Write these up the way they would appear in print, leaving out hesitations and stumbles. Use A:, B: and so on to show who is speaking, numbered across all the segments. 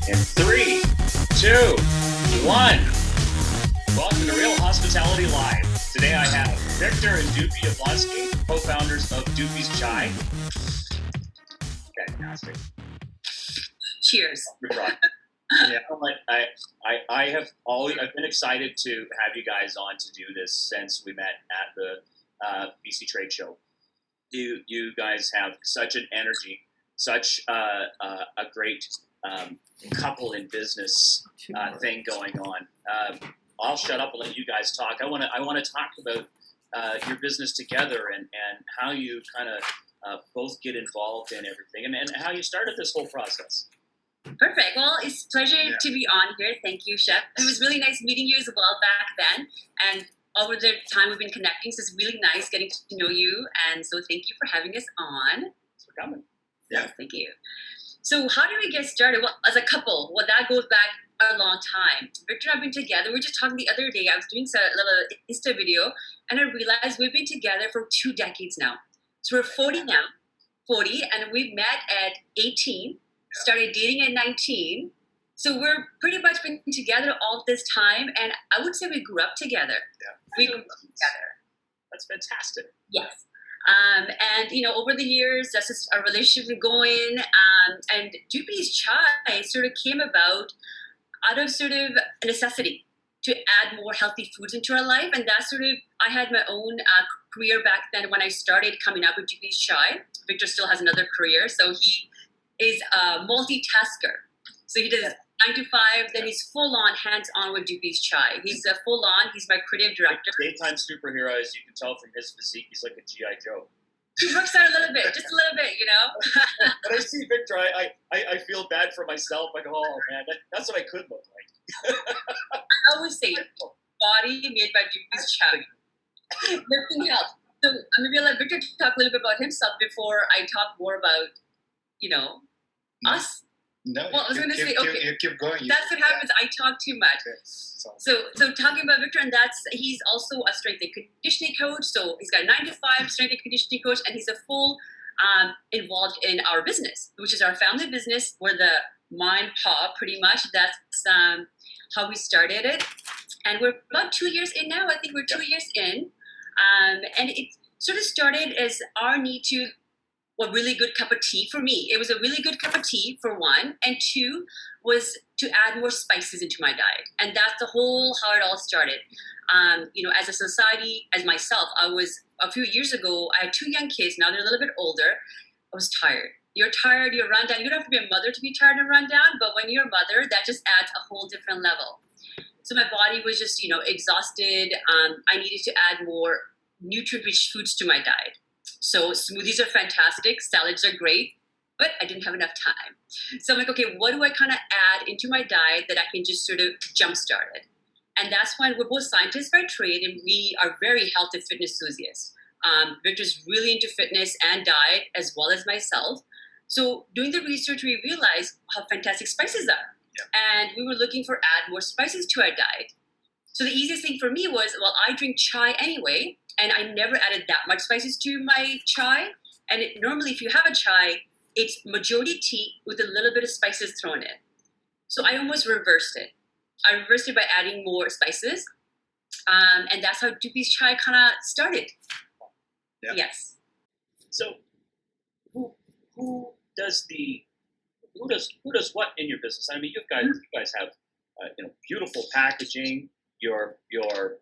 A: In 3, 2, 1. Welcome to Real Hospitality Live. Today I have Victor and Dupi Yablonsky, co-founders of DUPI'S Chai. Fantastic.
B: Cheers.
A: Yeah, I've been excited to have you guys on to do this since we met at the BC Trade Show. You guys have such an energy, such a great couple in business thing going on. I'll shut up and let you guys talk. I want to talk about your business together and how you kind of both get involved in everything and how you started this whole process.
B: Perfect. Well, it's a pleasure to be on here. Thank you, Chef. It was really nice meeting you as well back then. And over the time we've been connecting, so it's really nice getting to know you. And so thank you for having us on.
A: Thanks for coming.
B: Yeah. Yes, thank you. So how did we get started? Well, as a couple, well, that goes back a long time. Victor and I have been together. We were just talking the other day. I was doing a little Insta video, and I realized we've been together for 2 decades now. So we're 40 now, and we met at 18. Started dating at 19. So we're pretty much been together all this time. And I would say we grew up together.
A: Yeah.
B: We grew up together.
A: That's fantastic.
B: Yes. And, over the years, that's just our relationship been going. And DUPI'S Chai sort of came about out of sort of a necessity to add more healthy foods into our life. And that's sort of, I had my own career back then when I started coming up with DUPI'S Chai. Victor still has another career. So he is a multitasker. So he does 9 to 5, then he's full-on, hands-on with DUPI'S Chai. He's a full-on, he's my creative director.
A: Daytime superhero, as you can tell from his physique, he's like a G.I. Joe.
B: He works out a little bit, just a little bit,
A: When I see Victor, I feel bad for myself. I go, oh man, that's what I could look like.
B: I always say, body made by DUPI'S Chai. Lifting health. So I'm going to let Victor talk a little bit about himself before I talk more about us.
C: No,
B: well, I was going to say, okay,
C: you keep going.
B: That's what happens. I talk too much.
C: Yes.
B: So talking about Victor, and he's also a strength and conditioning coach. So he's got a 9 to 5 strength and conditioning coach, and he's a full involved in our business, which is our family business. We're the mom and pa, pretty much. That's how we started it, and we're about 2 years in now. I think we're 2 years in, and it sort of started as our need to. A really good cup of tea for me. It was a really good cup of tea for one, and two was to add more spices into my diet, and that's the whole how it all started. As a society, as myself, I was a few years ago. I had 2 young kids. Now they're a little bit older. I was tired. You're tired. You're run down. You don't have to be a mother to be tired and run down, but when you're a mother, that just adds a whole different level. So my body was just exhausted. I needed to add more nutrient-rich foods to my diet. So smoothies are fantastic, salads are great, but I didn't have enough time. So I'm like, okay, what do I kind of add into my diet that I can just sort of jumpstart it? And that's why we're both scientists by trade, and we are very health and fitness enthusiasts. Victor's really into fitness and diet, as well as myself. So doing the research, we realized how fantastic spices are. Yeah. And we were looking for add more spices to our diet. So the easiest thing for me was, well, I drink chai anyway, and I never added that much spices to my chai. And normally, if you have a chai, it's majority tea with a little bit of spices thrown in. So I almost reversed it. I reversed it by adding more spices. And that's how DUPI'S Chai kind of started.
A: Yeah.
B: Yes.
A: So who does what in your business? I mean, you guys have beautiful packaging. You're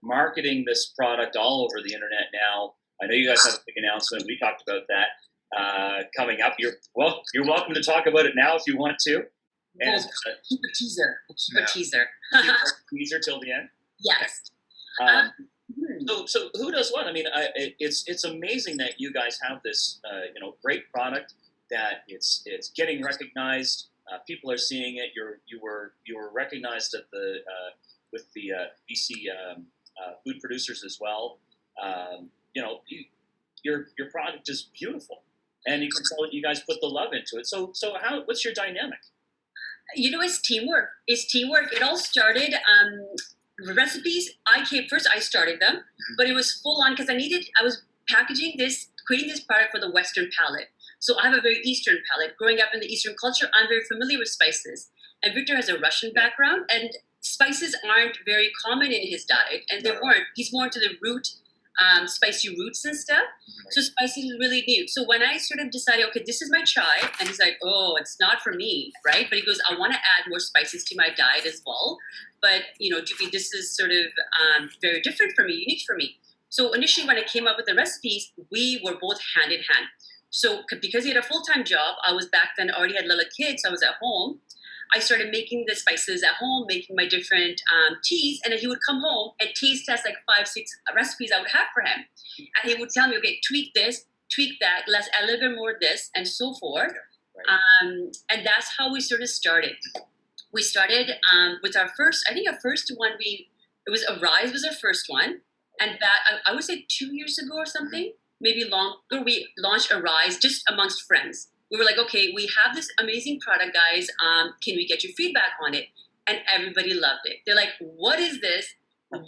A: marketing this product all over the internet now. I know you guys have a big announcement. We talked about that coming up. You're welcome to talk about it now if you want to.
B: And keep a teaser. Keep a teaser.
A: Teaser till the end.
B: Yes.
A: So who does what? I mean, it's amazing that you guys have this great product that it's getting recognized. People are seeing it. You were recognized at the with the BC food producers as well. Your product is beautiful, and you can tell that you guys put the love into it. So what's your dynamic?
B: It's teamwork. It all started. Recipes. I started them, but it was full on because I was creating this product for the Western palate. So I have a very Eastern palate. Growing up in the Eastern culture, I'm very familiar with spices. and Victor has a Russian background, and spices aren't very common in his diet, and they weren't. He's more into the root, spicy roots and stuff. So spices is really new. So when I sort of decided, okay, this is my chai, and he's like, oh, it's not for me, right? But he goes, I want to add more spices to my diet as well. But, Dupi, this is sort of very different for me, unique for me. So initially when I came up with the recipes, we were both hand in hand. So because he had a full-time job, I was back then already had little kids, so I was at home. I started making the spices at home, making my different teas, and then he would come home and taste test like 5-6 recipes I would have for him. And he would tell me, okay, tweak this, tweak that, let's add a little bit more of this, and so forth. And that's how we sort of started. We started with our first one, it was Arise was our first one. And that, I would say 2 years ago or something, maybe longer, we launched Arise just amongst friends. We were like, okay, we have this amazing product, guys. Can we get your feedback on it? And everybody loved it. They're like, what is this? Why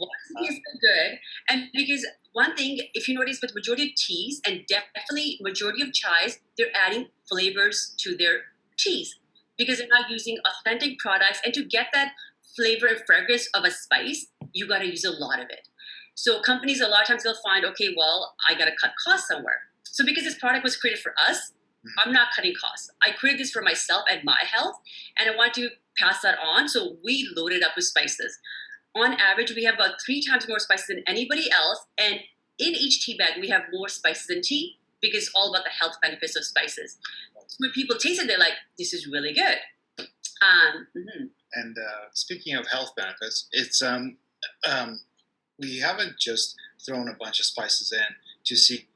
B: is it so good? And because one thing, if you notice with majority of teas and definitely majority of chais, they're adding flavors to their teas because they're not using authentic products. And to get that flavor and fragrance of a spice, you got to use a lot of it. So companies, a lot of times they'll find, okay, well, I got to cut costs somewhere. So because this product was created for us, I'm not cutting costs. I created this for myself and my health, and I want to pass that on. So we loaded up with spices. On average, we have about 3 times more spices than anybody else. And in each tea bag, we have more spices than tea because it's all about the health benefits of spices. So when people taste it, they're like, this is really good.
C: And speaking of health benefits, it's we haven't just thrown a bunch of spices in to see,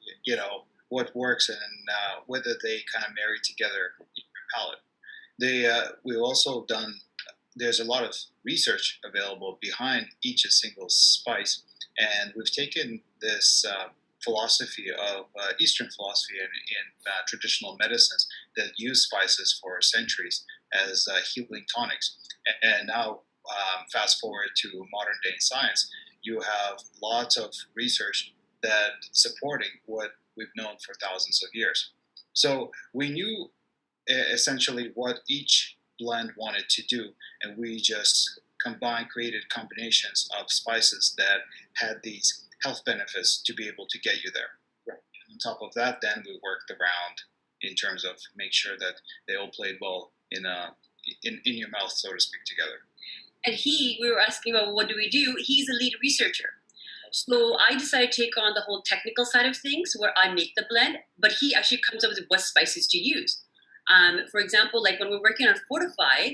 C: what works and whether they kind of marry together in your palate. We've also done, there's a lot of research available behind each single spice, and we've taken this philosophy of Eastern philosophy in traditional medicines that use spices for centuries as healing tonics. And now, fast forward to modern day science, you have lots of research that supporting what we've known for thousands of years. So we knew essentially what each blend wanted to do, and we just created combinations of spices that had these health benefits to be able to get you there.
A: Right.
C: On top of that, then we worked around in terms of make sure that they all played well in your mouth, so to speak, together.
B: And we were asking about what do we do? He's a lead researcher. So I decided to take on the whole technical side of things where I make the blend, but he actually comes up with what spices to use. For example, like when we're working on Fortify,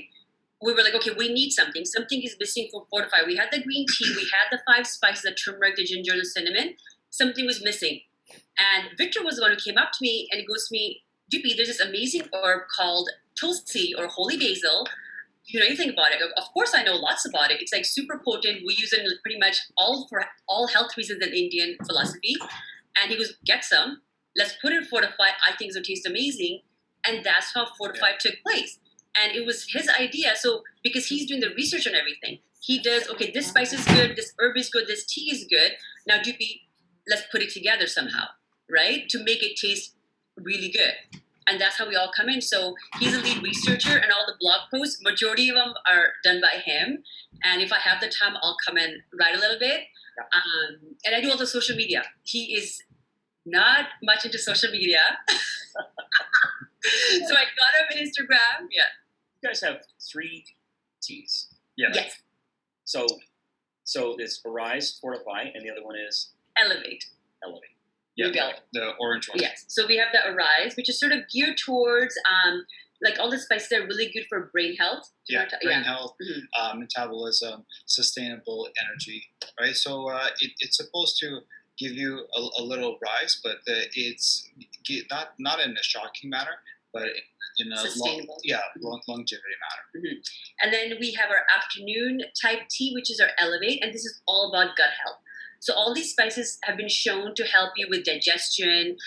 B: we were like, okay, we need something. Something is missing for Fortify. We had the green tea, we had the 5 spices, the turmeric, the ginger, the cinnamon. Something was missing. And Victor was the one who came up to me and goes to me, Dupi, there's this amazing herb called tulsi or holy basil. Do you know anything about it? Of course I know lots about it. It's like super potent. We use it in pretty much for all health reasons in Indian philosophy. And he goes, get some. Let's put it in Fortify. I think it's going to taste amazing. And that's how Fortify took place. And it was his idea. So because he's doing the research on everything, he does, okay, this spice is good, this herb is good, this tea is good. Now, Dupi, let's put it together somehow, right? To make it taste really good. And that's how we all come in. So he's a lead researcher, and all the blog posts, majority of them are done by him. And if I have the time, I'll come and write a little bit. And I do all the social media. He is not much into social media. So I got him in Instagram. Yeah.
A: You guys have 3 teas.
B: Yes.
A: So it's Arise, Fortify, and the other one is
B: Elevate.
C: Yeah, the orange one.
B: Yes. So we have the Arise, which is sort of geared towards like all the spices that are really good for brain health.
C: Brain health, metabolism, sustainable energy, right? So it's supposed to give you a little rise, but it's not in a shocking manner, but in a
B: sustainable.
C: Longevity manner.
B: Mm-hmm. And then we have our afternoon type tea, which is our Elevate, and this is all about gut health. So all these spices have been shown to help you with digestion,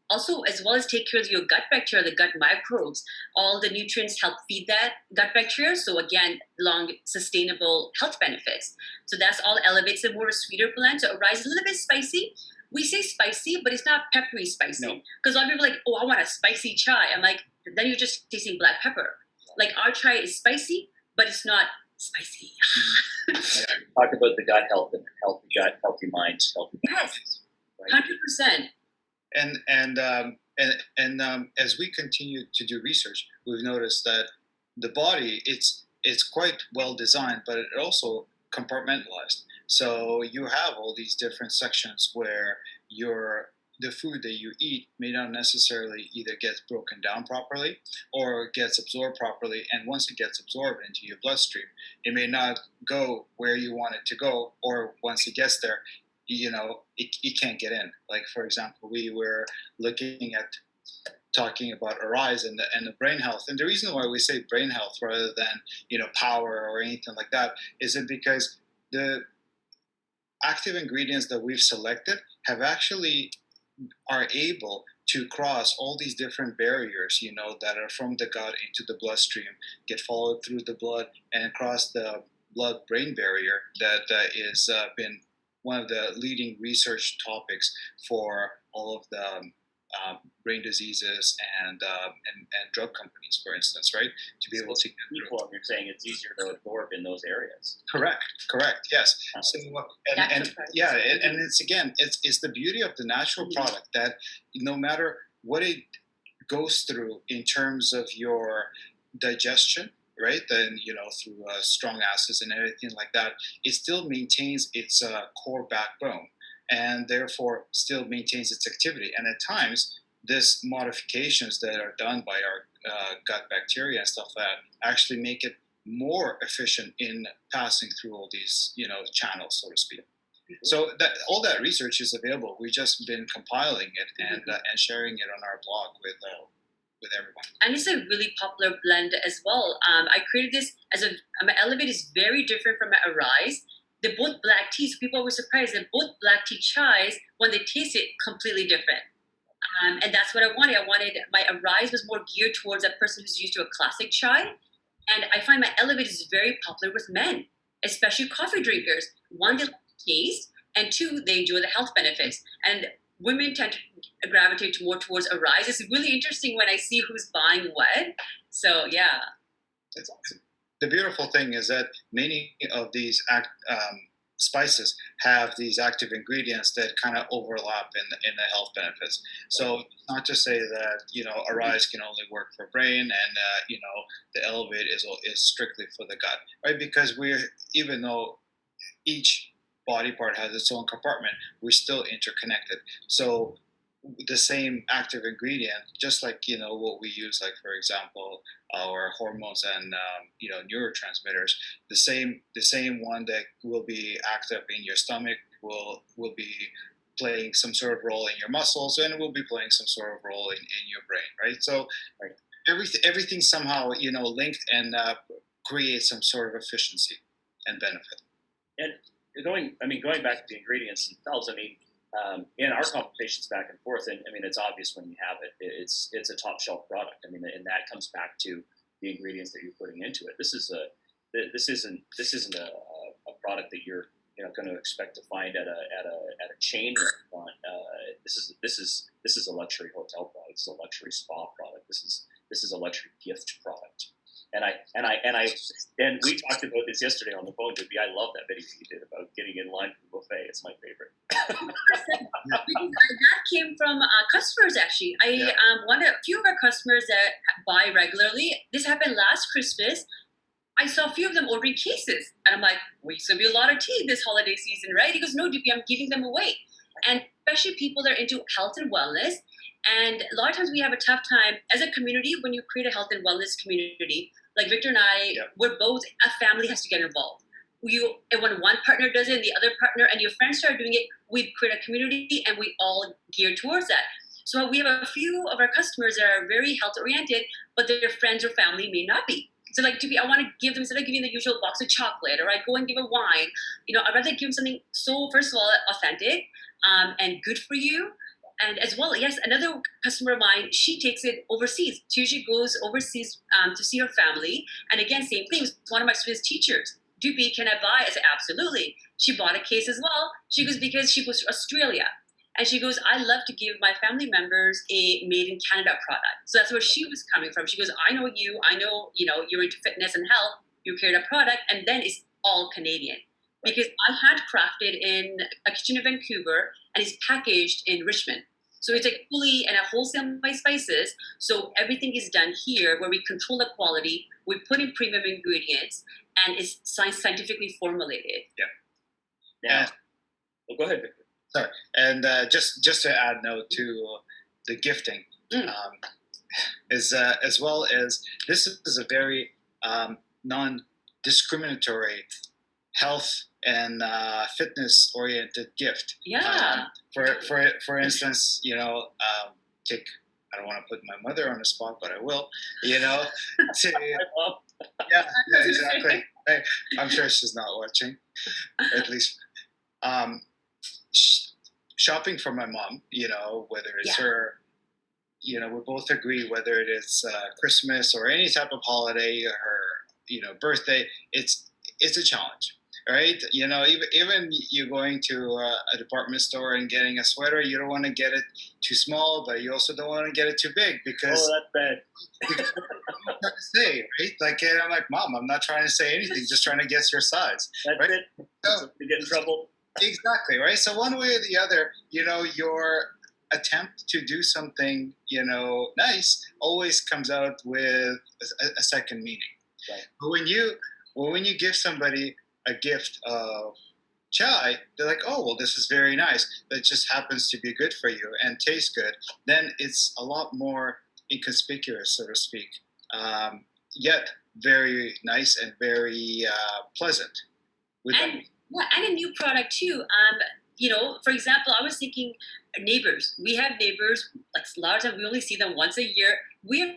B: also as well as take care of your gut bacteria, the gut microbes. All the nutrients help feed that gut bacteria. So again, long sustainable health benefits. So that's all Elevates, a more sweeter blend. So Arise is a little bit spicy. We say spicy, but it's not peppery spicy. Because a lot of people are like, oh, I want a spicy chai. I'm like, then you're just tasting black pepper. Like our chai is spicy, but it's not spicy.
A: Talk about the gut health and healthy gut, healthy mind, healthy
B: Yes,
A: right?
B: 100%.
C: And as we continue to do research, we've noticed that the body it's quite well designed, but it also compartmentalized. So you have all these different sections where the food that you eat may not necessarily either gets broken down properly or gets absorbed properly. And once it gets absorbed into your bloodstream, it may not go where you want it to go, or once it gets there, it can't get in. Like, for example, we were looking at talking about Arise and the brain health. And the reason why we say brain health rather than, power or anything like that is it because the active ingredients that we've selected have actually are able to cross all these different barriers, that are from the gut into the bloodstream, get followed through the blood and across the blood-brain barrier that is been one of the leading research topics for all of the brain diseases and drug companies, for instance, right? To be able to
A: equal, you're saying it's easier to absorb in those areas.
C: Correct. Yes. So and it's again, it's the beauty of the natural product that no matter what it goes through in terms of your digestion, right? Then through strong acids and everything like that, it still maintains its core backbone, and therefore still maintains its activity. And at times, these modifications that are done by our gut bacteria and stuff like that actually make it more efficient in passing through all these, channels, so to speak. So that all that research is available. We've just been compiling it and sharing it on our blog with everyone.
B: And it's a really popular blend as well. I created this my Elevate is very different from my Arise. They're both black teas. People were surprised that both black tea chais, when they taste it, completely different. And that's what I wanted. My Arise was more geared towards a person who's used to a classic chai. And I find my Elevate is very popular with men, especially coffee drinkers. One, they like the taste, and two, they enjoy the health benefits. And women tend to gravitate more towards Arise. It's really interesting when I see who's buying what. So, yeah.
C: That's awesome. The beautiful thing is that many of these spices have these active ingredients that kind of overlap in the health benefits. So not to say that Arise can only work for brain and the Elevate is strictly for the gut, right? Because even though each body part has its own compartment, we're still interconnected. So the same active ingredient, just like what we use, like for example our hormones and neurotransmitters, the same one that will be active in your stomach will be playing some sort of role in your muscles, and it will be playing some sort of role in your brain, right? So everything somehow linked and creates some sort of efficiency and benefit.
A: And going back to the ingredients themselves, in our conversations back and forth, and it's obvious when you have it, it's a top shelf product. And that comes back to the ingredients that you're putting into it. This isn't a product that you're going to expect to find at a chain restaurant. This is a luxury hotel product. This is a luxury spa product. This is a luxury gift product. And we talked about this yesterday on the phone, Dupi. I love that video you did about getting in line for the buffet. It's my favorite.
B: Because that came from customers, actually. A few of our customers that buy regularly, this happened last Christmas. I saw a few of them ordering cases. And I'm like, well, it's going to be a lot of tea this holiday season, right? He goes, no, Dupi, I'm giving them away. And especially people that are into health and wellness. And a lot of times we have a tough time as a community when you create a health and wellness community. Like Victor and I, we're both, a family has to get involved. And when one partner does it and the other partner and your friends start doing it, we create a community and we all gear towards that. So we have a few of our customers that are very health oriented, but their friends or family may not be. So I want to give them, instead of giving the usual box of chocolate or I go and give a wine, I'd rather give them something so, first of all, authentic and good for you. And as well, yes, another customer of mine, she takes it overseas. She usually goes overseas to see her family. And again, same thing. One of my Swiss teachers, Dupi, can I buy? I said, absolutely. She bought a case as well. She goes, because she goes to Australia. And she goes, I love to give my family members a made in Canada product. So that's where she was coming from. She goes, I know you, you're into fitness and health, you create a product, and then it's all Canadian. Because I handcrafted in a kitchen in Vancouver and it's packaged in Richmond. So it's like fully and a wholesale by spices. So everything is done here where we control the quality, we put in premium ingredients, and it's scientifically formulated.
A: Now, go ahead, Victor.
C: Sorry, and just to add note to the gifting, is as well as this is a very non-discriminatory health and fitness oriented gift. For instance, take, I don't want to put my mother on the spot, but I will. Yeah, exactly. I'm sure she's not watching, at least. Shopping for my mom, whether it's her, we both agree whether it is Christmas or any type of holiday, her, birthday, it's a challenge, right? Even you going to a department store and getting a sweater, you don't want to get it too small, but you also don't want to get it too big because
A: that's bad.
C: Because I'm trying to say, right? Like, and I'm like, Mom, I'm not trying to say anything, just trying to guess your size.
A: That's
C: right?
A: it. So, you get in trouble.
C: Exactly, right? So one way or the other, your attempt to do something, nice always comes out with a second meaning.
A: Right.
C: But when you give somebody a gift of chai, they're like, oh, well, this is very nice. That just happens to be good for you and tastes good. Then it's a lot more inconspicuous, so to speak, yet very nice and very pleasant.
B: And a new product too. For example, I was thinking neighbors. We have neighbors, like a lot of times we only see them once a year. We have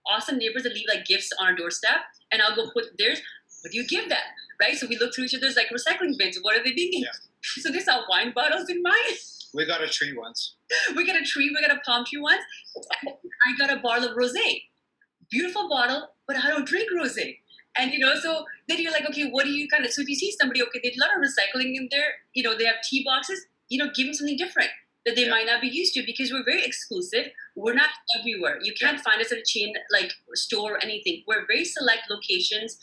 B: awesome neighbors that leave like gifts on our doorstep, and I'll go put theirs. What do you give them? Right? So we look through each other's like recycling bins. What are they thinking?
C: Yeah.
B: So they saw wine bottles in mine.
C: We got a tree once.
B: We got a tree. We got a palm tree once. I got a bottle of rosé. Beautiful bottle, but I don't drink rosé. And, so then you're like, okay, what do you so if you see somebody, okay, they did a lot of recycling in there, they have tea boxes, give them something different that they might not be used to because we're very exclusive. We're not everywhere. You can't find us at a chain, like store or anything. We're very select locations.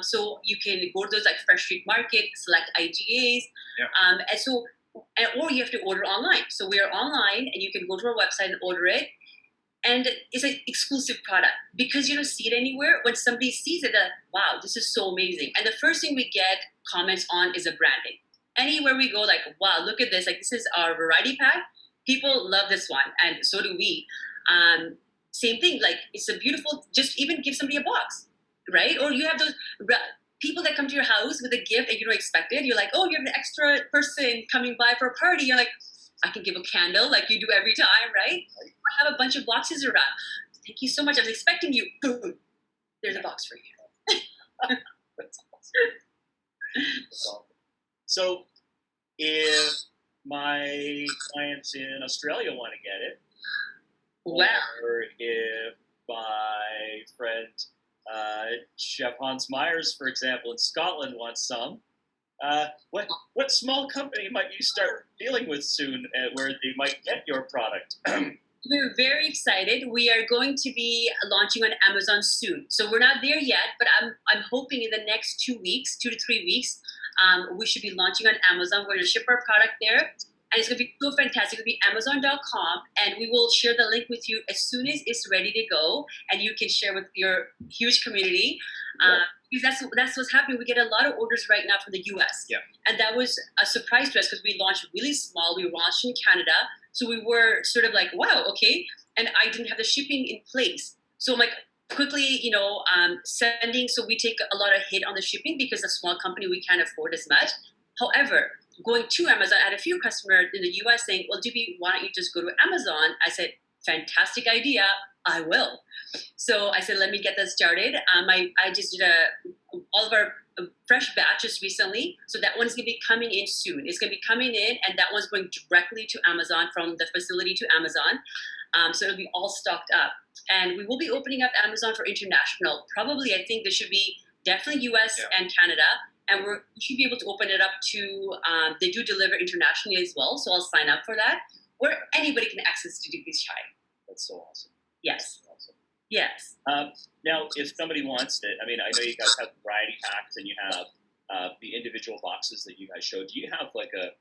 B: So you can go to those like Fresh Street Market, select IGAs. Or you have to order online. So we are online and you can go to our website and order it. And it's an exclusive product because you don't see it anywhere. When somebody sees it, they're like, wow, this is so amazing. And the first thing we get comments on is the branding. Anywhere we go, like, wow, look at this. Like, this is our variety pack. People love this one. And so do we. Same thing. Like, it's a beautiful, just even give somebody a box, right? Or you have those people that come to your house with a gift and you don't expect it. You're like, oh, you have an extra person coming by for a party. You're like, I can give a candle like you do every time, right? I have a bunch of boxes around. Thank you so much. I was expecting you. Boom. There's a box for you.
A: That's awesome. So if my clients in Australia want to get it, or if my friend Chef Hans Myers, for example, in Scotland wants some, what small company might you start dealing with soon where they might get your product?
B: We're very excited. We are going to be launching on Amazon soon. So we're not there yet, but I'm hoping in the next 2 weeks, 2 to 3 weeks, we should be launching on Amazon. We're going to ship our product there. And it's going to be so fantastic. It'll be Amazon.com. And we will share the link with you as soon as it's ready to go. And you can share with your huge community. Because that's what's happening. We get a lot of orders right now from the US.
C: Yeah.
B: And that was a surprise to us because we launched really small. We launched in Canada. So we were sort of like, wow, okay. And I didn't have the shipping in place. So I'm like, quickly, sending. So we take a lot of hit on the shipping because a small company, we can't afford as much. However, going to Amazon, I had a few customers in the US saying, well, Dupi, why don't you just go to Amazon? I said, fantastic idea. I will. So I said, let me get that started. I just did all of our fresh batches recently. So that one's going to be coming in soon. It's going to be coming in, and that one's going directly to Amazon from the facility to Amazon. So it'll be all stocked up. And we will be opening up Amazon for international. Probably, I think there should be definitely US and Canada. and we should be able to open it up to. They do deliver internationally as well, so I'll sign up for that, where anybody can access to Dupi's chai.
A: That's so awesome.
B: Yes.
A: That's awesome.
B: Yes.
A: Now, if somebody wants it, I mean, I know you guys have variety packs and you have the individual boxes that you guys showed. Do you have like a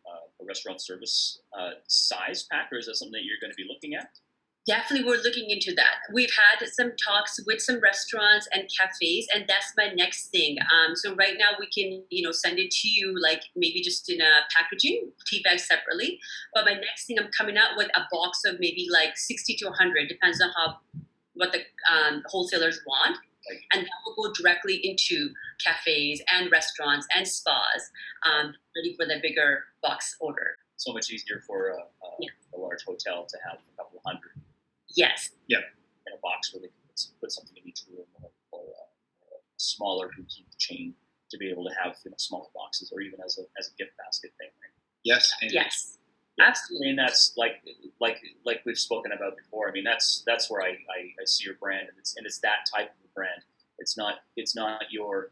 A: restaurant service size pack, or is that something that you're going to be looking at?
B: Definitely, we're looking into that. We've had some talks with some restaurants and cafes, and that's my next thing. So right now we can, send it to you like maybe just in a packaging, tea bag separately. But my next thing, I'm coming out with a box of maybe like 60 to 100, depends on what the wholesalers want.
A: Right.
B: And that will go directly into cafes and restaurants and spas, ready for the bigger box order.
A: So much easier for a large hotel to have a couple hundred.
B: Yes.
A: In a box where they can put something in each room, or a smaller boutique chain to be able to have smaller boxes, or even as a gift basket thing. Right?
C: Yes.
B: Yes.
A: I
B: Absolutely.
A: mean, that's like we've spoken about before. I mean, that's where I see your brand, and it's that type of a brand. It's not your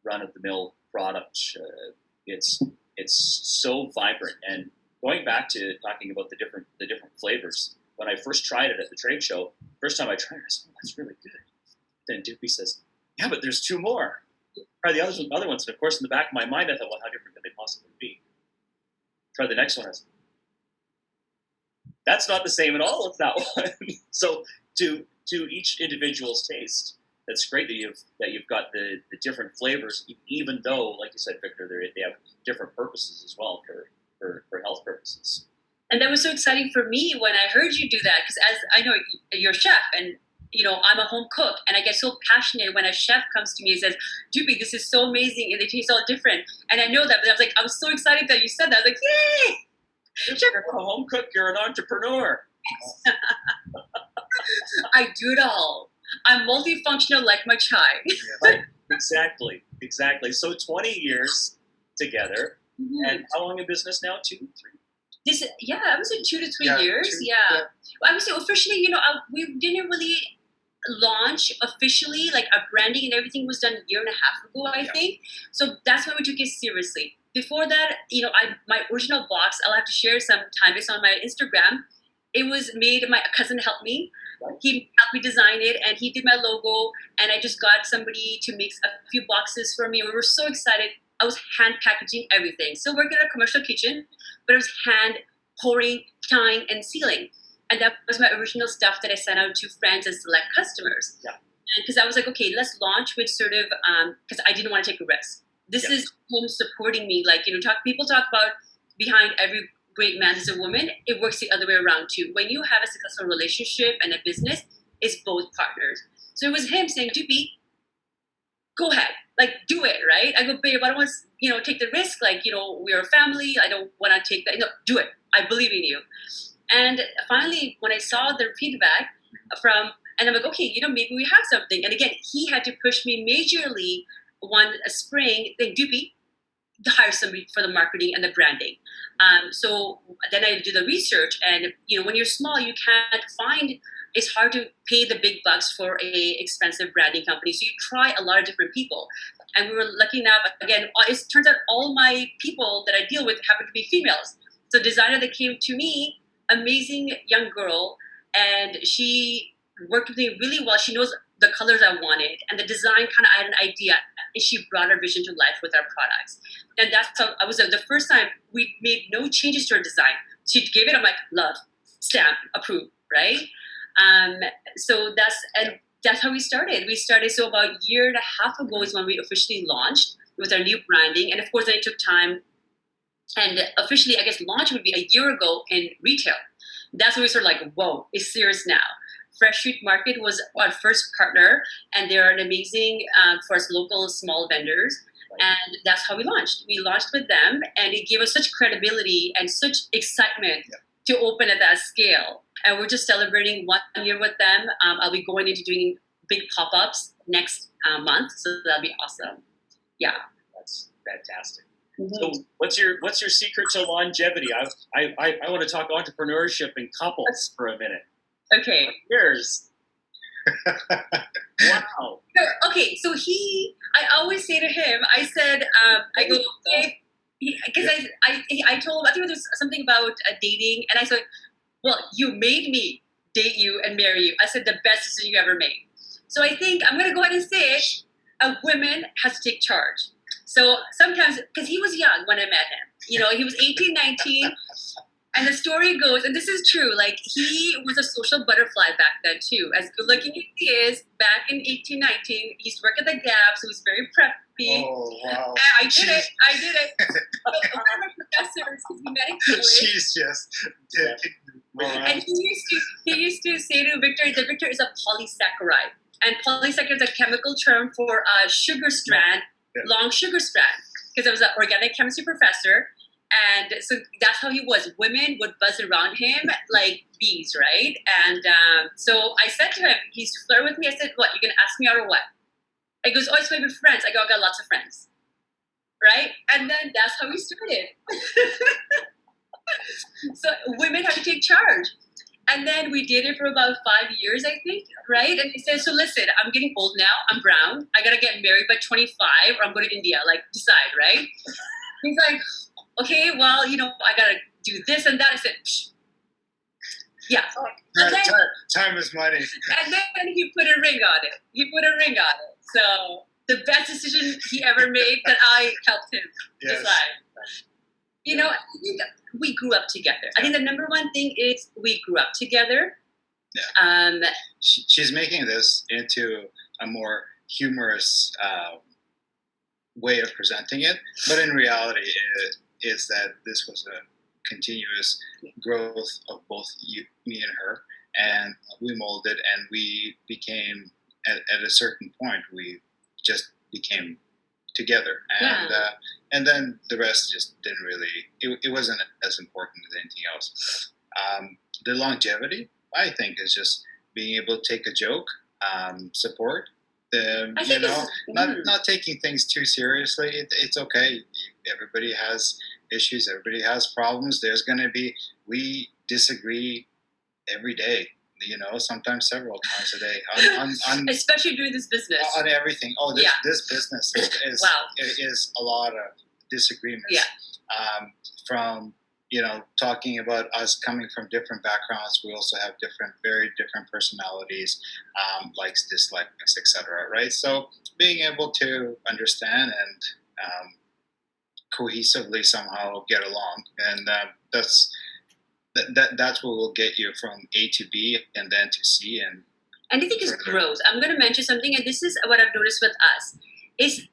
A: run of the mill product. It's so vibrant. And going back to talking about the different flavors, when I first tried it at the trade show, first time I tried it, I said, "Oh, that's really good." Then Dupi says, "Yeah, but there's two more. Try the other ones." And of course, in the back of my mind, I thought, "Well, how different could they possibly be?" Try the next one. I said, "That's not the same at all as that one." So to each individual's taste, that's great that you've got the different flavors, even though, like you said, Victor, they have different purposes as well for health purposes.
B: And that was so exciting for me when I heard you do that, because as I know you're a chef, and I'm a home cook, and I get so passionate when a chef comes to me and says, "Dupi, this is so amazing, and they taste all different." And I know that, but I was so excited that you said that. I was like, "Yay!"
A: You're a home cook. You're an entrepreneur.
B: I do it all. I'm multifunctional like my chai.
A: Right. Exactly. So 20 years together, and how long in business now? 2, 3?
B: I was in 2 to 3 years. I would say officially, we didn't really launch officially, like our branding and everything was done a year and a half ago, I think. So that's when we took it seriously. Before that, my original box, I'll have to share sometime. It's on my Instagram. It was made, my cousin helped me.
A: Right.
B: He helped me design it, and he did my logo, and I just got somebody to make a few boxes for me. We were so excited. I was hand packaging everything. Still working at a commercial kitchen, but it was hand pouring, tying, and sealing. And that was my original stuff that I sent out to friends and select customers.
A: Yeah.
B: Because I was like, okay, let's launch with sort of, because I didn't want to take a risk. This is him supporting me. Like, people talk about behind every great man is a woman. It works the other way around too. When you have a successful relationship and a business, it's both partners. So it was him saying, "Dupi, go ahead, like do it," right? I go, "Babe, I don't want to, take the risk. Like, we're a family. I don't want to take that. No, do it. I believe in you." And finally, when I saw the feedback and I'm like, okay, maybe we have something. And again, he had to push me majorly one spring, like, "Dupi, to hire somebody for the marketing and the branding." So then I do the research, and when you're small, you can't find. It's hard to pay the big bucks for a expensive branding company. So you try a lot of different people, and we were lucky enough. Again, it turns out all my people that I deal with happen to be females. So designer that came to me, amazing young girl, and she worked with me really well. She knows the colors I wanted, and the design I had an idea, and she brought our vision to life with our products. And that's how I was the first time we made no changes to our design. She gave it, I'm like, love, stamp, approve, right? So that's how we started. So about a year and a half ago is when we officially launched with our new branding, and of course then it took time. And officially, I guess launch would be a year ago in retail. That's when we started like, whoa, it's serious now. Fresh Street Market was our first partner, and they're an amazing for us local small vendors. And that's how we launched. We launched with them, and it gave us such credibility and such excitement to open at that scale. And we're just celebrating 1 year with them. I'll be going into doing big pop-ups next month, so that'll be awesome. Yeah,
A: that's fantastic.
B: Mm-hmm.
A: So, what's your secret to longevity? I want to talk entrepreneurship and couples for a minute.
B: Okay.
A: Years. Wow.
B: Okay, so I always say to him, I said, I go, because I told him, I think it was something about dating, and I said, well, you made me date you and marry you. I said, the best decision you ever made. So I think I'm going to go ahead and say it. A woman has to take charge. So sometimes, because he was young when I met him, you know, he was 18, 19. And the story goes, and this is true, like he was a social butterfly back then too. As good looking as he is, back in 18, 19, he used to work at the Gap, so he was very preppy.
C: Oh, wow.
B: I did it. But one of my professors, because we met in college.
C: She's just
B: And he used to say to Victor that Victor is a polysaccharide. And polysaccharide is a chemical term for a sugar strand, long sugar strand. Because I was an organic chemistry professor. And so that's how he was. Women would buzz around him like bees, right? And so I said to him, he's flirting with me. I said, what, you're going to ask me out or what? He goes, oh, it's maybe friends. I go, I got lots of friends. Right? And then that's how we started. So women have to take charge. And then we did it for about 5 years, I think, right? And he said, so listen, I'm getting old now. I'm brown. I got to get married by 25 or I'm going to India. Like, decide, right? He's like, okay, well, you know, I got to do this and that. I said, psh. Yeah. And then,
C: time is money.
B: And then he put a ring on it. So the best decision he ever made that I helped him decide. You know, I think we grew up together. I think the number one thing is we grew up together.
C: Yeah. She's making this into a more humorous way of presenting it, but in reality, it is that this was a continuous growth of both me and her, and we molded, and we became at a certain point we just became together, and then the rest just didn't really. It wasn't as important as anything else. The longevity, I think, is just being able to take a joke, support. Not taking things too seriously. It's okay. Everybody has issues. Everybody has problems. We disagree every day. You know, sometimes several times a day. On
B: especially during this business.
C: On everything. Oh, this business is is a lot of disagreements.
B: Yeah.
C: From talking about us coming from different backgrounds, we also have very different personalities, likes, dislikes, etc. Right? So being able to understand and cohesively somehow get along, and that's what will get you from A to B and then to C. And
B: I think it's growth. I'm going to mention something, and this is what I've noticed with us, is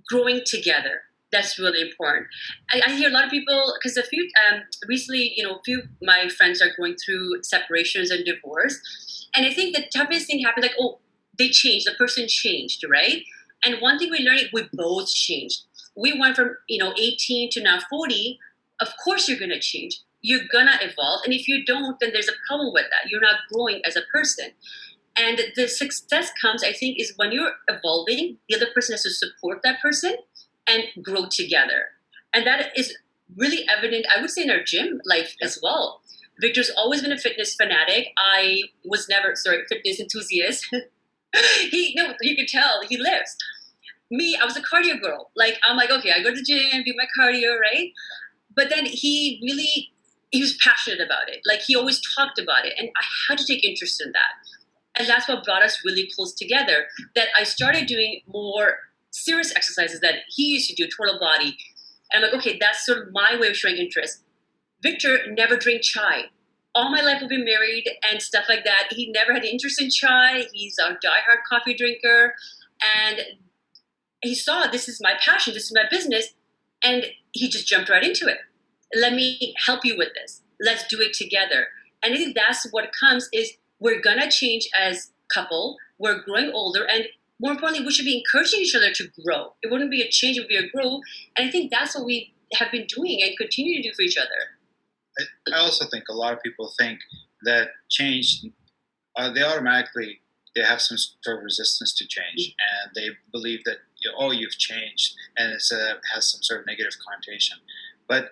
B: growing together. That's really important. I hear a lot of people, because recently, a few of my friends are going through separations and divorce. And I think the toughest thing happened, like, they changed, the person changed, right? And one thing we learned, we both changed. We went from, 18 to now 40. Of course you're going to change. You're going to evolve. And if you don't, then there's a problem with that. You're not growing as a person. And the success comes, I think, is when you're evolving, the other person has to support that person and grow together. And that is really evident, I would say, in our gym life as well. Victor's always been a fitness fanatic. I was never, fitness enthusiast. You can tell, he lifts. Me, I was a cardio girl. Like, I'm like, okay, I go to the gym, do my cardio, right? But then he was passionate about it. Like, he always talked about it. And I had to take interest in that. And that's what brought us really close together, that I started doing more serious exercises that he used to do, total body. And I'm like, okay, that's sort of my way of showing interest. Victor never drank chai. All my life we've been married and stuff like that. He never had an interest in chai. He's a diehard coffee drinker. And he saw, this is my passion, this is my business. And he just jumped right into it. Let me help you with this. Let's do it together. And I think that's what comes is we're going to change as couple. We're growing older. And more importantly, we should be encouraging each other to grow. It wouldn't be a change, it would be a grow. And I think that's what we have been doing and continue to do for each other.
C: I also think a lot of people think that change, they have some sort of resistance to change. And they believe that, you've changed, and it has some sort of negative connotation. But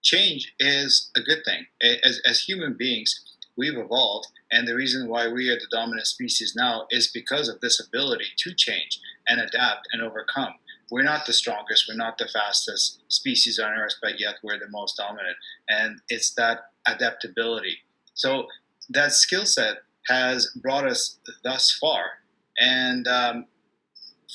C: change is a good thing. As human beings, we've evolved, and the reason why we are the dominant species now is because of this ability to change. and adapt and overcome. We're not the strongest, we're not the fastest species on Earth, but yet we're the most dominant. And it's that adaptability. So that skill set has brought us thus far. And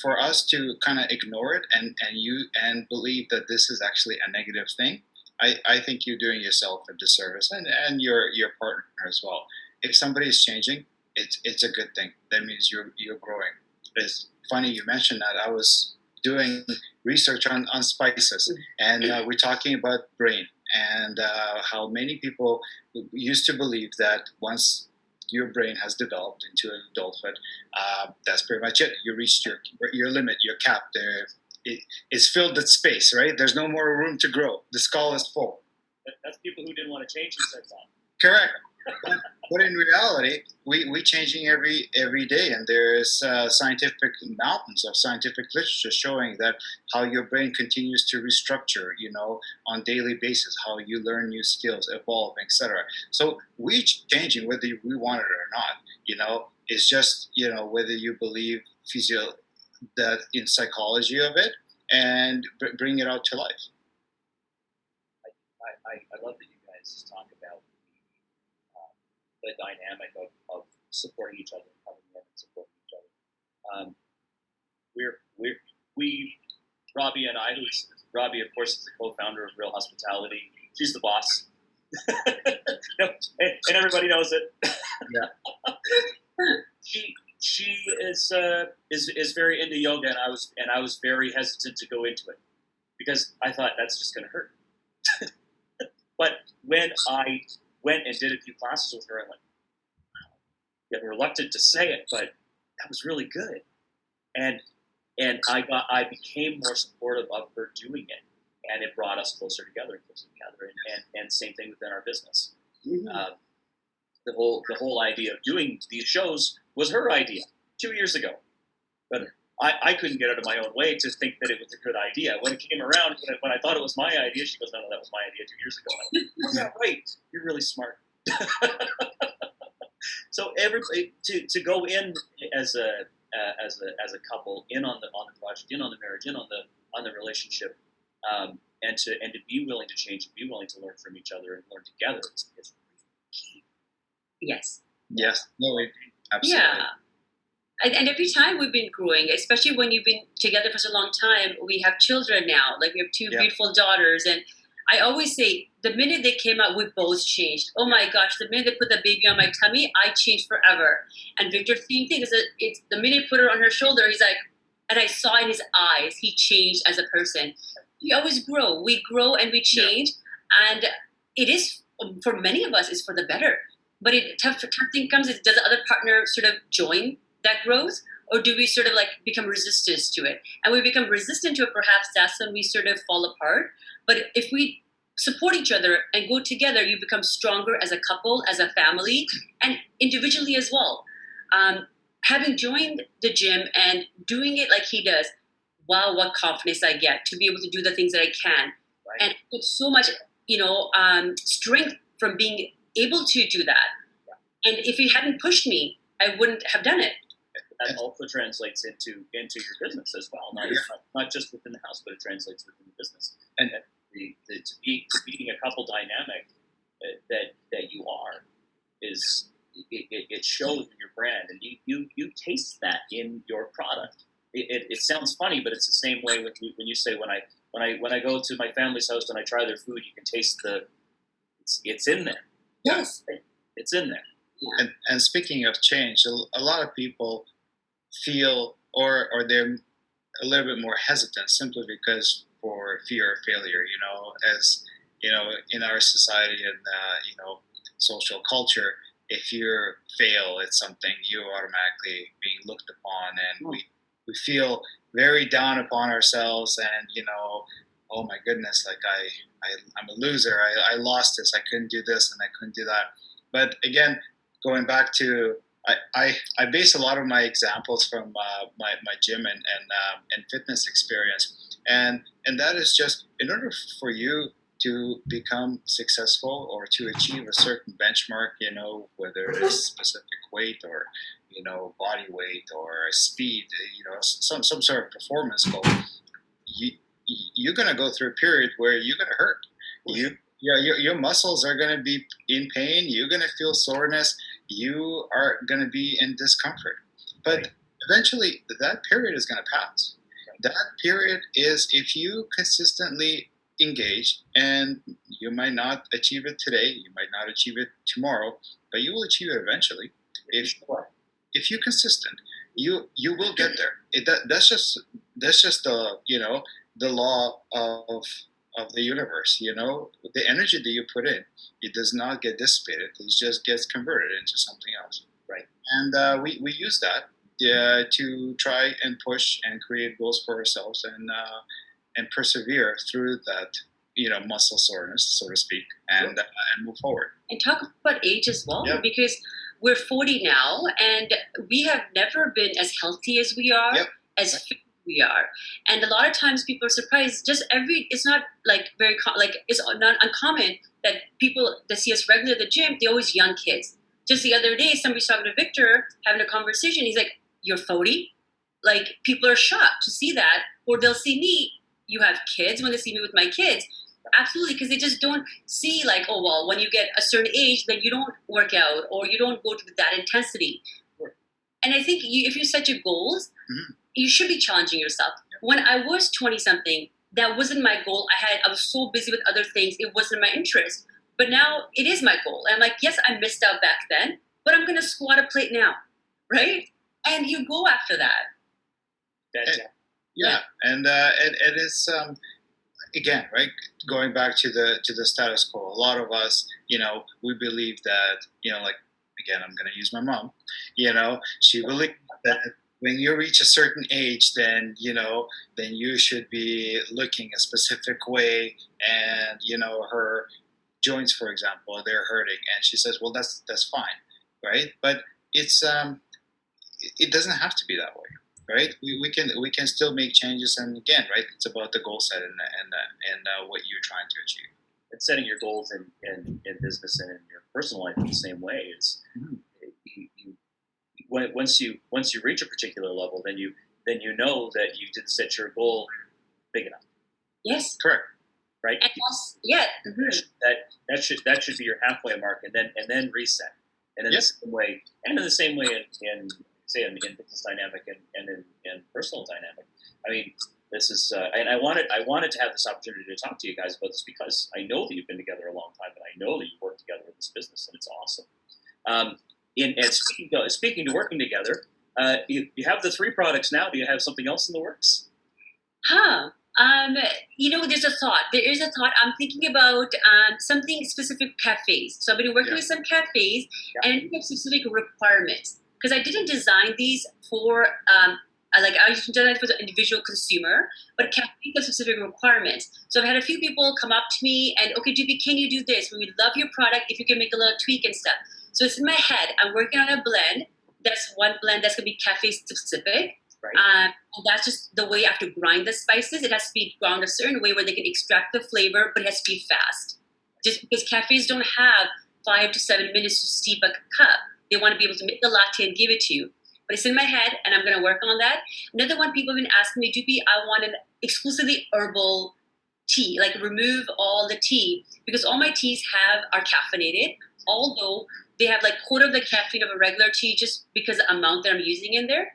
C: for us to kind of ignore it and believe that this is actually a negative thing, I think you're doing yourself a disservice and your partner as well. If somebody is changing, it's a good thing. That means you're growing. It's funny you mentioned that. I was doing research on spices, and we're talking about brain and how many people used to believe that once your brain has developed into adulthood, that's pretty much it. You reached your limit, your cap. There, it's filled with space, right? There's no more room to grow. The skull is full.
A: That's people who didn't want to change themselves on.
C: Correct. But in reality, we changing every day, and there's scientific mountains of scientific literature showing that how your brain continues to restructure, on daily basis, how you learn new skills, evolve, etc. So we changing whether we want it or not. It's just whether you believe that in psychology of it and bring it out to life.
A: I love that you guys talk about the dynamic of supporting each other, coming in and supporting each other. Robbie and I, Robbie, of course, is the co-founder of Real Hospitality. She's the boss. and everybody knows it.
C: Yeah.
A: She is very into yoga, and I was very hesitant to go into it because I thought that's just going to hurt. But when I went and did a few classes with her, I went, wow. I'm reluctant to say it, but that was really good. And I became more supportive of her doing it, and it brought us closer together. And same thing within our business. Mm-hmm. The whole idea of doing these shows was her idea 2 years ago, but I couldn't get out of my own way to think that it was a good idea. When it came around, when I thought it was my idea, she goes, "No, that was my idea 2 years ago." And I went, "Yeah, right. You're really smart." So everybody to go in as a couple, in on the project, in on the marriage, in on the relationship, and to be willing to change and be willing to learn from each other and learn together. It's key.
B: Yes.
C: Yes. No, absolutely.
B: Yeah. And every time we've been growing, especially when you've been together for such a long time, we have children now. Like we have two beautiful daughters. And I always say, the minute they came out, we both changed. Oh my gosh, the minute they put the baby on my tummy, I changed forever. And Victor, same thing. It's the minute he put her on her shoulder, he's like, and I saw in his eyes, he changed as a person. We always grow. We grow and we change. Yeah. And it is, for many of us, is for the better. But tough thing comes is, does the other partner sort of join that growth, or do we sort of like become resistant to it? And we become resistant to it, perhaps that's when we sort of fall apart. But if we support each other and go together, you become stronger as a couple, as a family, and individually as well. Having joined the gym and doing it like he does, wow, what confidence I get to be able to do the things that I can. Right. And it's so much, strength from being able to do that. Yeah. And if he hadn't pushed me, I wouldn't have done it.
A: That also translates into your business as well, not just within the house, but it translates within the business. And to be a couple dynamic that you are is it shows in your brand, and you taste that in your product. It sounds funny, but it's the same way when you say when I go to my family's house and I try their food, you can taste it's in there.
B: Yes,
A: it's in there.
C: Yeah. And speaking of change, a lot of people feel or they're a little bit more hesitant simply because for fear of failure, as in our society and social culture, if you fail at something, you're automatically being looked upon, and we feel very down upon ourselves, and oh my goodness, like I'm a loser, I lost this, I couldn't do this and I couldn't do that. But again, going back to, I base a lot of my examples from my gym and fitness experience, and that is just in order for you to become successful or to achieve a certain benchmark, whether it is specific weight or body weight or speed, some sort of performance goal, you're going to go through a period where you're going to hurt. Your muscles are going to be in pain. You're going to feel soreness. You are going to be in discomfort. But eventually, that period is going to pass. That period is if you consistently engage, and you might not achieve it today, you might not achieve it tomorrow, but you will achieve it eventually. If you're consistent, you will get there. That's just the law of the universe. The energy that you put in, it does not get dissipated. It just gets converted into something else.
A: Right.
C: And we use that to try and push and create goals for ourselves and persevere through that muscle soreness, so to speak, and move forward.
B: And talk about age as well,
C: Yep.
B: because we're 40 now, and we have never been as healthy as we are,
C: Yep.
B: as fit as we are. And a lot of times people are surprised. It's not like it's not uncommon that people that see us regularly at the gym, they're always young kids. Just the other day, somebody's talking to Victor, having a conversation. He's like, "You're 40?" Like, people are shocked to see that, or they'll see me. You have kids, when they see me with my kids. Absolutely, because they just don't see like, oh, well, when you get a certain age, then you don't work out or you don't go to that intensity. And I think if you set your goals, you should be challenging yourself. When I was 20-something, that wasn't my goal. I was so busy with other things. It wasn't my interest. But now it is my goal. And I'm like, yes, I missed out back then, but I'm going to squat a plate now, right? And you go after that.
C: And it's again, right, going back to the status quo. A lot of us, we believe that, like, again, I'm going to use my mom. She believes that when you reach a certain age, then you should be looking a specific way, and her joints, for example, they're hurting, and she says, well, that's fine, right? But it's it doesn't have to be that way. Right, we can still make changes, and again, right, it's about the goal set and what you're trying to achieve.
A: And setting your goals in business and in your personal life in the same way is, once you reach a particular level, then you know that you did set your goal big enough.
B: Yes,
A: correct, right?
B: And also,
A: that should be your halfway mark, and then reset, and in the same way in business dynamic and in personal dynamic. I mean, this is, and I wanted to have this opportunity to talk to you guys about this because I know that you've been together a long time, and I know that you work together in this business, and it's awesome. And speaking to working together, you have the 3 products now. Do you have something else in the works?
B: There's a thought. There is a thought. I'm thinking about something specific cafes. So I've been working with some cafes, and I have specific requirements. Because I didn't design these for, I designed it for the individual consumer, but cafes have specific requirements. So I've had a few people come up to me and, okay, Dupi, can you do this? We would love your product if you can make a little tweak and stuff. So it's in my head. I'm working on a blend. That's one blend that's going to be cafe specific.
A: Right.
B: And that's just the way I have to grind the spices. It has to be ground a certain way where they can extract the flavor, but it has to be fast. Just because cafes don't have 5 to 7 minutes to steep a cup. They want to be able to make the latte and give it to you. But it's in my head, and I'm going to work on that. Another one, people have been asking me, Dupi, I want an exclusively herbal tea, like remove all the tea, because all my teas are caffeinated, although they have like quarter of the caffeine of a regular tea just because of the amount that I'm using in there.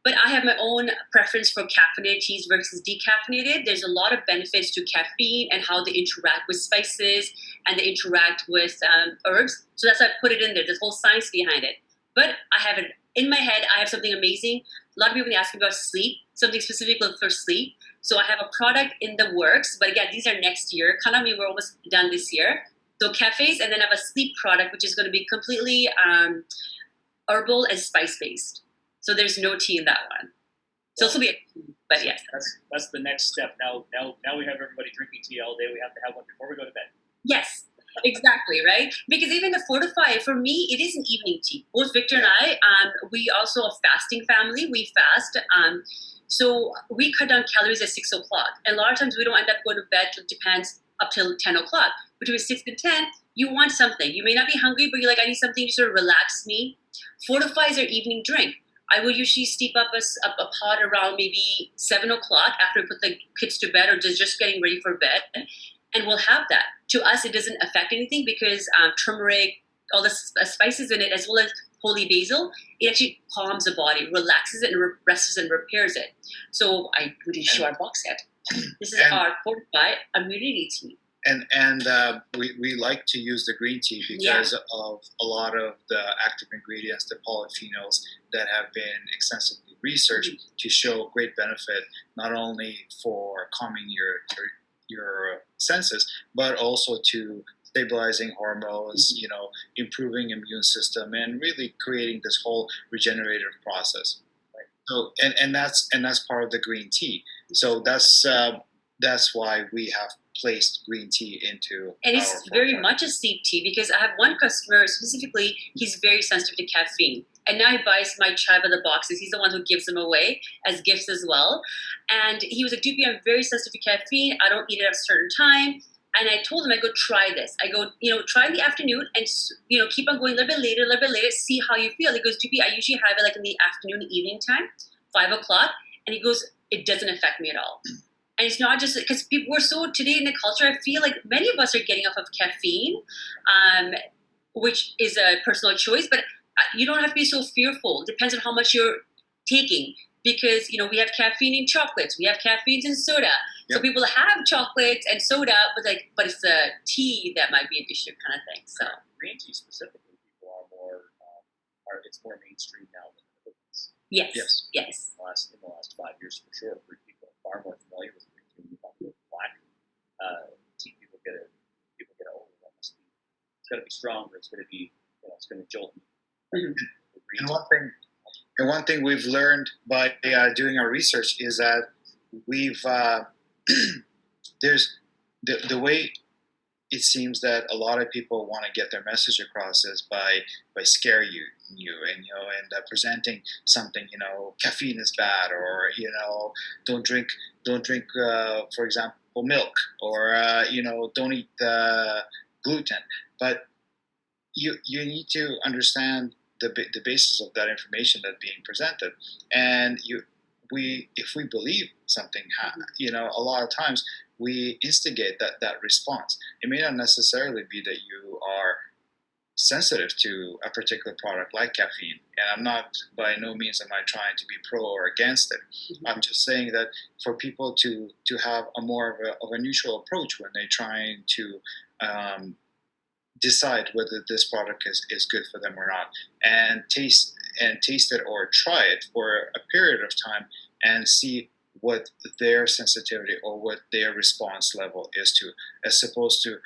B: But I have my own preference for caffeinated teas versus decaffeinated. There's a lot of benefits to caffeine and how they interact with spices and they interact with herbs. So that's why I put it in there. There's whole science behind it. But I have it in my head. I have something amazing. A lot of people ask me about sleep, something specific for sleep. So I have a product in the works. But again, these are next year. We're almost done this year. So cafes, and then I have a sleep product, which is going to be completely herbal and spice-based. So there's no tea in that one. So this will be but yes.
A: That's the next step. Now we have everybody drinking tea all day. We have to have one before we go to bed.
B: Yes, exactly, right? Because even the Fortify, for me, it is an evening tea. Both Victor and I, we also a fasting family. We fast. So we cut down calories at 6 o'clock. And a lot of times we don't end up going to bed. It depends up till 10 o'clock. Between 6 and 10, you want something. You may not be hungry, but you're like, I need something to sort of relax me. Fortify is our evening drink. I will usually steep up a pot around maybe 7 o'clock after we put the kids to bed or just getting ready for bed. And we'll have that. To us, it doesn't affect anything because turmeric, all the spices in it, as well as holy basil, it actually calms the body, relaxes it, and rests and repairs it. So we didn't show our box set. This is our Fortify immunity tea.
C: And we like to use the green tea because of a lot of the active ingredients, the polyphenols that have been extensively researched to show great benefit, not only for calming your senses, but also to stabilizing hormones, improving immune system, and really creating this whole regenerative process. Right. So, and that's part of the green tea. So that's why we have placed green tea into.
B: And it's very much a steep tea because I have one customer specifically. He's very sensitive to caffeine. And now he buys my chai by the boxes. He's the one who gives them away as gifts as well. And he was like, Dupi, I'm very sensitive to caffeine. I don't eat it at a certain time. And I told him, I go, try this. I go, try in the afternoon and, keep on going a little bit later, see how you feel. He goes, Dupi, I usually have it like in the afternoon, evening time, 5 o'clock. And he goes, it doesn't affect me at all. And it's not just because we're so today in the culture, I feel like many of us are getting off of caffeine, which is a personal choice, but you don't have to be so fearful. It depends on how much you're taking because, we have caffeine in chocolates. We have caffeine in soda. Yep. So people have chocolates and soda, but it's the tea that might be an issue kind of thing. So
A: green tea specifically, people are more, it's more mainstream now than the cookies.
B: Yes.
A: In the last 5 years for sure, people are far more familiar with green tea. You talk about black tea, people get oh, it's got to be stronger. It's going to be, it's going to jolt me.
C: Mm-hmm. And one thing we've learned by doing our research is that we've there's the way it seems that a lot of people want to get their message across is by scare you and presenting something, caffeine is bad, or don't drink for example milk, or don't eat gluten. But you need to understand the basis of that information that's being presented, and if we believe something, a lot of times we instigate that response. It may not necessarily be that you are sensitive to a particular product like caffeine, and I'm not, by no means am I trying to be pro or against it. Mm-hmm. I'm just saying that for people to have a more of a neutral approach when they're trying to decide whether this product is good for them or not, and taste it or try it for a period of time and see what their sensitivity or what their response level is to, as opposed to,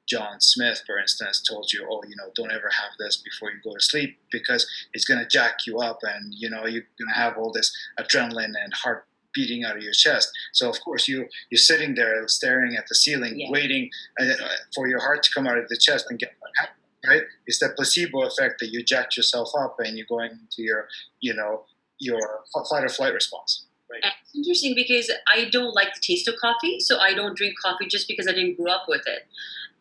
C: John Smith, for instance, told you, don't ever have this before you go to sleep because it's going to jack you up and, you're going to have all this adrenaline and heart beating out of your chest. So, of course, you're sitting there staring at the ceiling, waiting for your heart to come out of the chest and get right? It's that placebo effect that you jacked yourself up and you're going into your fight or flight response. Right.
B: And it's interesting because I don't like the taste of coffee, so I don't drink coffee just because I didn't grow up with it.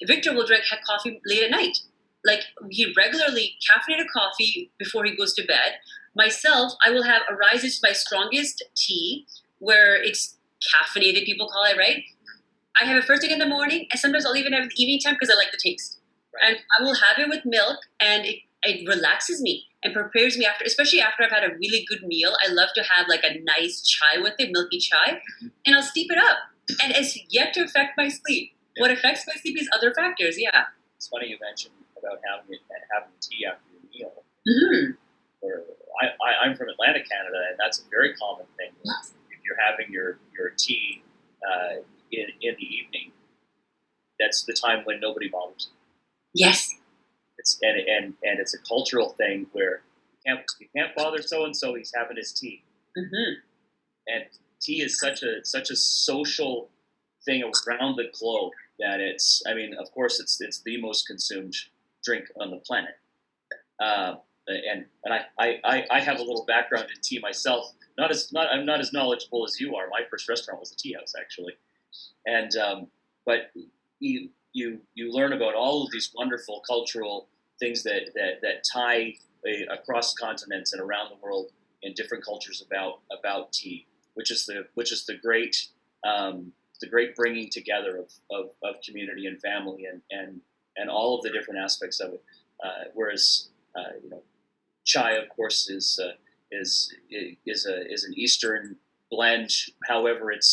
B: Victor will drink coffee late at night. Like, he regularly caffeinated coffee before he goes to bed. Myself, I will have Arise is my strongest tea, where it's caffeinated, people call it, right? I have it first thing in the morning, and sometimes I'll even have it in the evening time because I like the taste. Right. And I will have it with milk, and it relaxes me and prepares me after, especially after I've had a really good meal. I love to have like a nice chai with it, milky chai, and I'll steep it up. And it's yet to affect my sleep. Yeah. What affects my sleep is other factors, yeah.
A: It's funny you mentioned about having tea after your meal.
B: Mm-hmm.
A: I'm from Atlantic Canada, and that's a very common thing. If you're having your tea in the evening, that's the time when nobody bothers.
B: Yes.
A: It's it's a cultural thing where you can't bother so and so. He's having his tea.
B: Mm-hmm.
A: And tea is such a social thing around the globe that it's. I mean, of course, it's the most consumed drink on the planet. And I have a little background in tea myself. I'm not as knowledgeable as you are. My first restaurant was a tea house, actually, and but you learn about all of these wonderful cultural things that tie across continents and around the world in different cultures about tea, which is the great bringing together of community and family and all of the different aspects of it. Whereas chai, of course, is an Eastern blend. However, it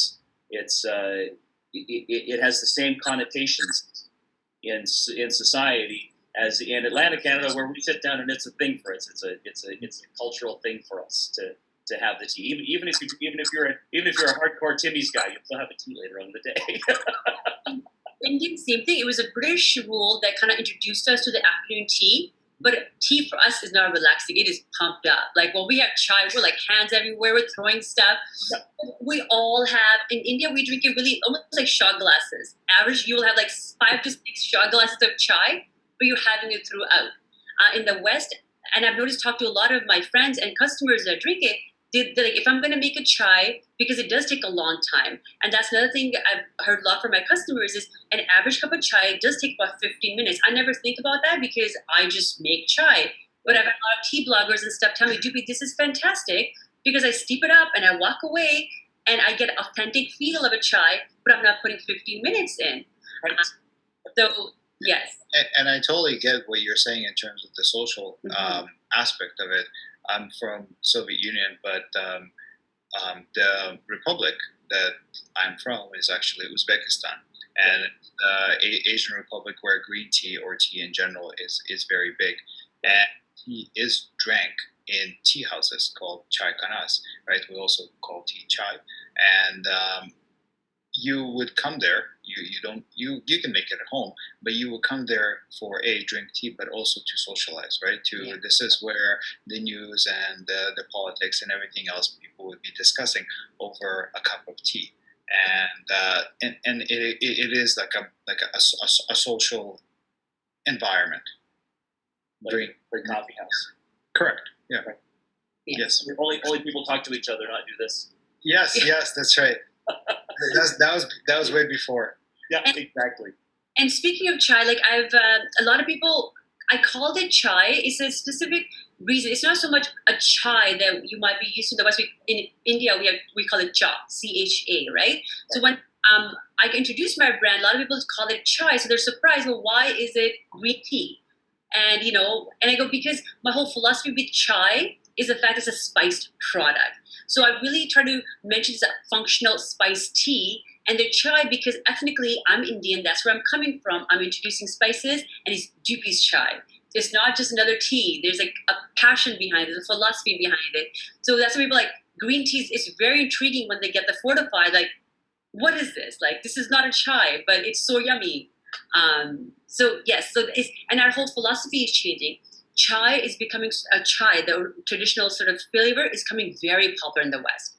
A: has the same connotations in society as in Atlantic Canada, where we sit down and it's a thing for us. It's a cultural thing for us to have the tea. Even if you're a hardcore Timmy's guy, you'll still have a tea later on in the day.
B: Indian, same thing. It was a British rule that kind of introduced us to the afternoon tea. But tea for us is not relaxing. It is pumped up. Like when we have chai, we're like hands everywhere. We're throwing stuff. We all have, in India, we drink it really almost like shot glasses. Average, you'll have like 5 to 6 shot glasses of chai, but you're having it throughout. In the West, and I've noticed, talk to a lot of my friends and customers that drink it, they're like, if I'm going to make a chai, because it does take a long time, and that's another thing I've heard a lot from my customers is an average cup of chai does take about 15 minutes. I never think about that because I just make chai. But I've had a lot of tea bloggers and stuff tell me, Dupi, this is fantastic because I steep it up and I walk away and I get authentic feel of a chai, but I'm not putting 15 minutes in.
A: Right.
B: So, yes.
C: And I totally get what you're saying in terms of the social aspect of it. I'm from Soviet Union, but the republic that I'm from is actually Uzbekistan, and Asian republic where green tea or tea in general is very big, and tea is drank in tea houses called chai kanas, right? We also call tea chai, and you would come there. You can make it at home, but you will come there for drink tea, but also to socialize, right? This is where the news and the politics and everything else people would be discussing over a cup of tea, and it is like a social environment.
A: Like coffee house.
C: Correct. Yeah.
A: Right.
C: Yes.
A: Only people talk to each other, not do this.
C: Yes. That's right. That was way before.
A: Yeah, exactly.
B: And speaking of chai, like I've a lot of people, I called it chai. It's a specific reason. It's not so much a chai that you might be used to. In the West, in India, we call it cha, CHA, right? So when I introduced my brand, a lot of people call it chai, so they're surprised. Well, why is it green tea? And and I go, because my whole philosophy with chai is the fact it's a spiced product. So I really try to mention it's a functional spiced tea, and the chai, because ethnically I'm Indian, that's where I'm coming from. I'm introducing spices, and it's DUPI'S chai. It's not just another tea. There's like a passion behind it, there's a philosophy behind it. So that's why people like green teas. It's very intriguing when they get the fortified. Like, what is this? Like, this is not a chai, but it's so yummy. So yes, and our whole philosophy is changing. Chai is becoming a chai. The traditional sort of flavor is coming very popular in the West,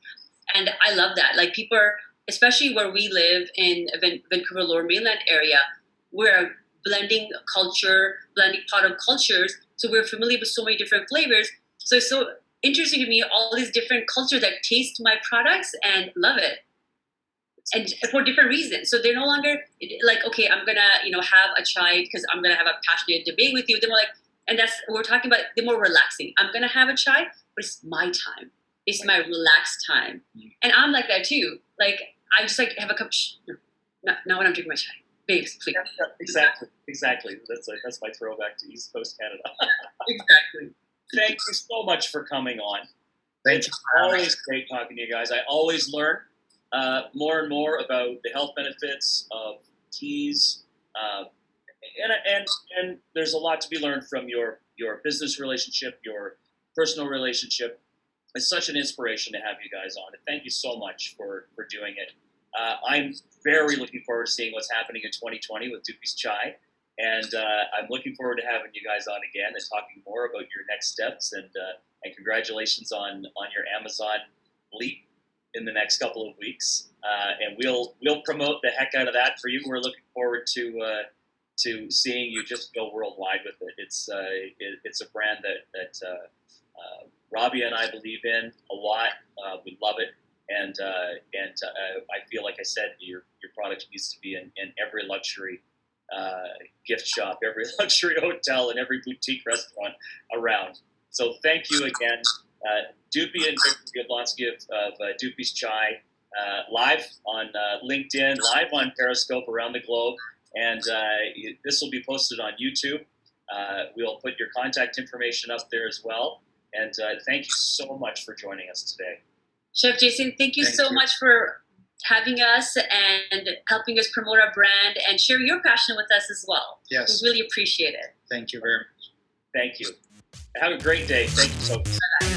B: and I love that. Like people are, especially where we live in Vancouver Lower Mainland area, we're blending culture, blending pot of cultures. So we're familiar with so many different flavors. So it's so interesting to me, all these different cultures that taste my products and love it. And for different reasons. So they're no longer like, okay, I'm gonna, have a chai because I'm gonna have a passionate debate with you. Then we're like, and that's we're talking about the more relaxing. I'm gonna have a chai, but it's my time. It's my relaxed time, and I'm like that too. Like I just like have a cup. Not when I'm drinking my chai, babes, please.
A: Yeah, exactly. That's my throwback to East Coast Canada.
B: Exactly.
A: Thank you so much for coming on.
C: Thank you.
A: It's always great talking to you guys. I always learn more and more about the health benefits of teas, and there's a lot to be learned from your business relationship, your personal relationship. It's such an inspiration to have you guys on. And thank you so much for doing it. I'm very looking forward to seeing what's happening in 2020 with DUPI'S Chai, and I'm looking forward to having you guys on again and talking more about your next steps. And congratulations on your Amazon leap in the next couple of weeks, and we'll promote the heck out of that for you. We're looking forward to seeing you just go worldwide with it. It's a brand that Robbie and I believe in a lot. We love it, and I feel like I said, your product needs to be in every luxury gift shop, every luxury hotel, and every boutique restaurant around. So thank you again. Dupi and Victor Yablonsky of Dupi's Chai, live on LinkedIn, live on Periscope around the globe, and this will be posted on YouTube. We'll put your contact information up there as well. And thank you so much for joining us today.
B: Chef Jason, thank you so much for having us and helping us promote our brand and share your passion with us as well.
C: Yes.
B: We really appreciate it.
C: Thank you very much.
A: Thank you. Have a great day. Thank you so much.
B: Bye-bye.